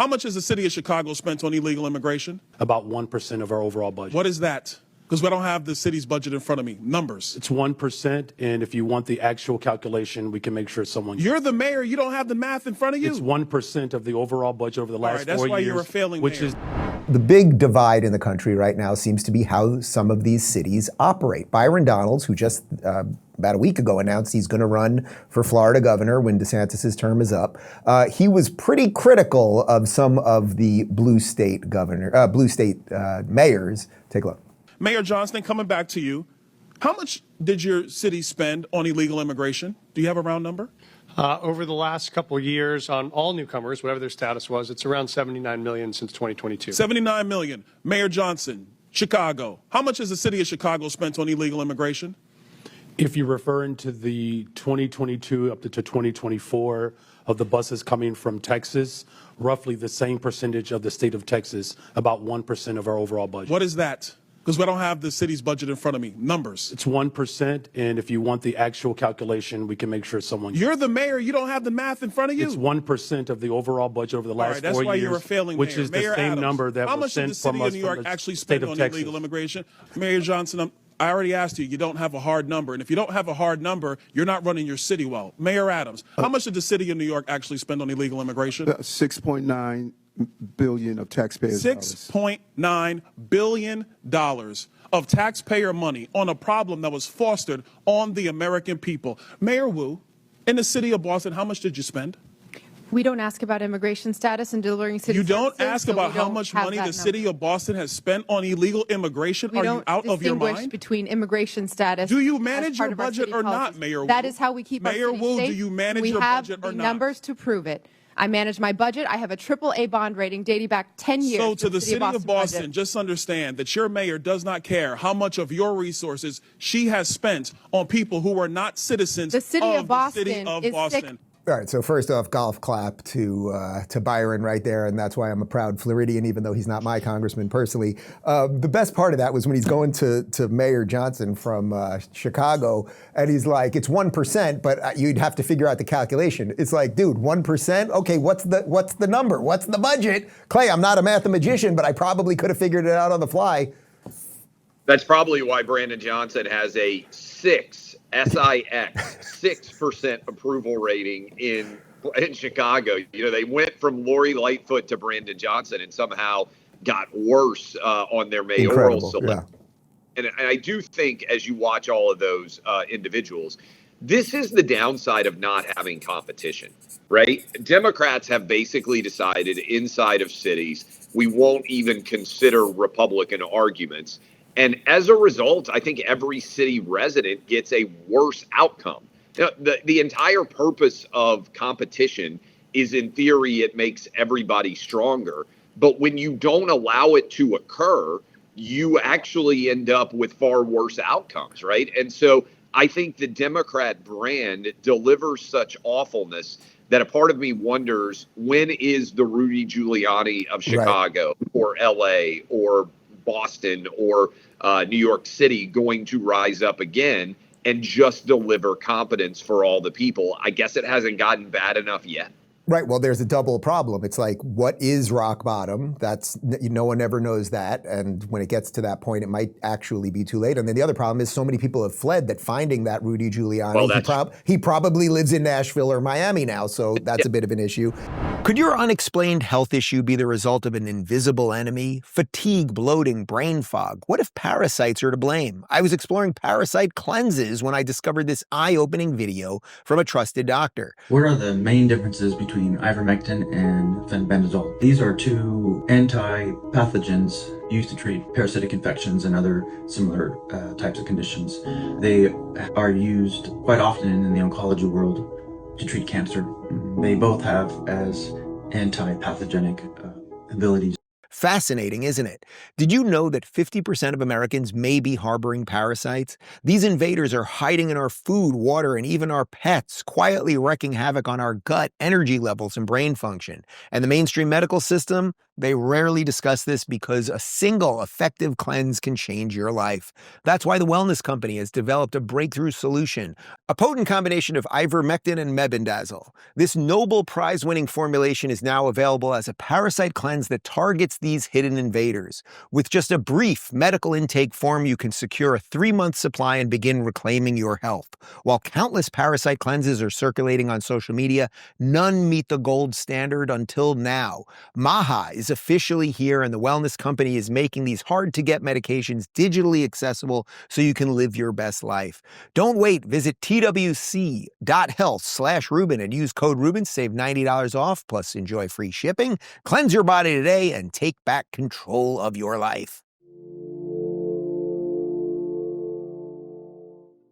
How much has the city of Chicago spent on illegal immigration? About 1% of our overall budget. What is that? Because we don't have the city's budget in front of me. Numbers. It's 1%, and if you want the actual calculation, we can make sure someone... You're the mayor. You don't have the math in front of you. It's 1% of the overall budget over the last 4 years. That's why you're a failing mayor. The big divide in the country right now seems to be how some of these cities operate. Byron Donalds, who just about a week ago announced he's going to run for Florida governor when DeSantis' term is up, he was pretty critical of some of the blue state mayors. Take a look. Mayor Johnston, coming back to you, how much did your city spend on illegal immigration? Do you have a round number? Over the last couple of years on all newcomers, whatever their status was, it's around $79 million since 2022. $79 million. Mayor Johnson, Chicago. How much has the city of Chicago spent on illegal immigration? If you're referring to the 2022 up to 2024 of the buses coming from Texas, roughly the same percentage of the state of Texas, about 1% of our overall budget. What is that? Because we don't have the city's budget in front of me. Numbers. It's 1%, and if you want the actual calculation, we can make sure someone... You're the mayor. You don't have the math in front of you. It's 1% of the overall budget over the last 4 years. That's why you're a failing which mayor. is Mayor the same Adams, number that how was much did the sent from city of us New York from the actually state spend of on Texas. illegal immigration? Mayor Johnson, I already asked you. You don't have a hard number. And if you don't have a hard number, you're not running your city well. Mayor Adams, how much did the city of New York actually spend on illegal immigration? $6.9 billion of taxpayers' dollars. $6.9 billion of taxpayer money on a problem that was fostered on the American people. Mayor Wu, in the city of Boston, how much did you spend? We don't ask about immigration status and delivering city You don't services, ask so about we how don't much have money that the city number. of Boston has spent on illegal immigration? We Are don't you out of your distinguish mind? between immigration status. Do you as manage part your of our budget city or not, policies. Mayor Wu? That is how we keep Mayor our city Wu, safe. do you manage we your have budget or the not? numbers to prove it. I manage my budget. I have a AAA bond rating dating back 10 years. So to the city of Boston, budget. just understand that your mayor does not care how much of your resources she has spent on people who are not citizens The city of the city Boston of is Boston. sick. All right, so first off, golf clap to Byron right there, and that's why I'm a proud Floridian, even though he's not my congressman personally. The best part of that was when he's going to Mayor Johnson from Chicago, and he's like, it's 1%, but you'd have to figure out the calculation. It's like, dude, 1%? Okay, what's the number? What's the budget? Clay, I'm not a mathematician, but I probably could have figured it out on the fly. That's probably why Brandon Johnson has a 6% approval rating in Chicago. You know, they went from Lori Lightfoot to Brandon Johnson and somehow got worse on their mayoral selection. Yeah. And I do think as you watch all of those individuals, this is the downside of not having competition, right? Democrats have basically decided inside of cities, we won't even consider Republican arguments. And as a result, I think every city resident gets a worse outcome. Now, the entire purpose of competition is, in theory, it makes everybody stronger. But when you don't allow it to occur, you actually end up with far worse outcomes, right? And so I think the Democrat brand delivers such awfulness that a part of me wonders, when is the Rudy Giuliani of Chicago or LA or Boston or New York City going to rise up again and just deliver competence for all the people? I guess it hasn't gotten bad enough yet. Right. Well, there's a double problem. It's like, what is rock bottom? That's, no one ever knows that. And when it gets to that point, it might actually be too late. And then the other problem is so many people have fled that finding that Rudy Giuliani, he probably lives in Nashville or Miami now. So that's a bit of an issue. Could your unexplained health issue be the result of an invisible enemy? Fatigue, bloating, brain fog. What if parasites are to blame? I was exploring parasite cleanses when I discovered this eye-opening video from a trusted doctor. What are the main differences between ivermectin and fenbendazole? These are two anti-pathogens used to treat parasitic infections and other similar types of conditions. They are used quite often in the oncology world to treat cancer. They both have as anti-pathogenic abilities. Fascinating, isn't it? Did you know that 50% of Americans may be harboring parasites? These invaders are hiding in our food, water, and even our pets, quietly wreaking havoc on our gut, energy levels, and brain function. And the mainstream medical system? They rarely discuss this because a single effective cleanse can change your life. That's why the Wellness Company has developed a breakthrough solution, a potent combination of ivermectin and mebendazole. This Nobel Prize-winning formulation is now available as a parasite cleanse that targets these hidden invaders. With just a brief medical intake form, you can secure a 3-month supply and begin reclaiming your health. While countless parasite cleanses are circulating on social media, none meet the gold standard until now. Maha is officially here, and the Wellness Company is making these hard-to-get medications digitally accessible so you can live your best life. Don't wait. Visit twc.health/Rubin and use code Rubin to save $90 off, plus enjoy free shipping. Cleanse your body today and take back control of your life.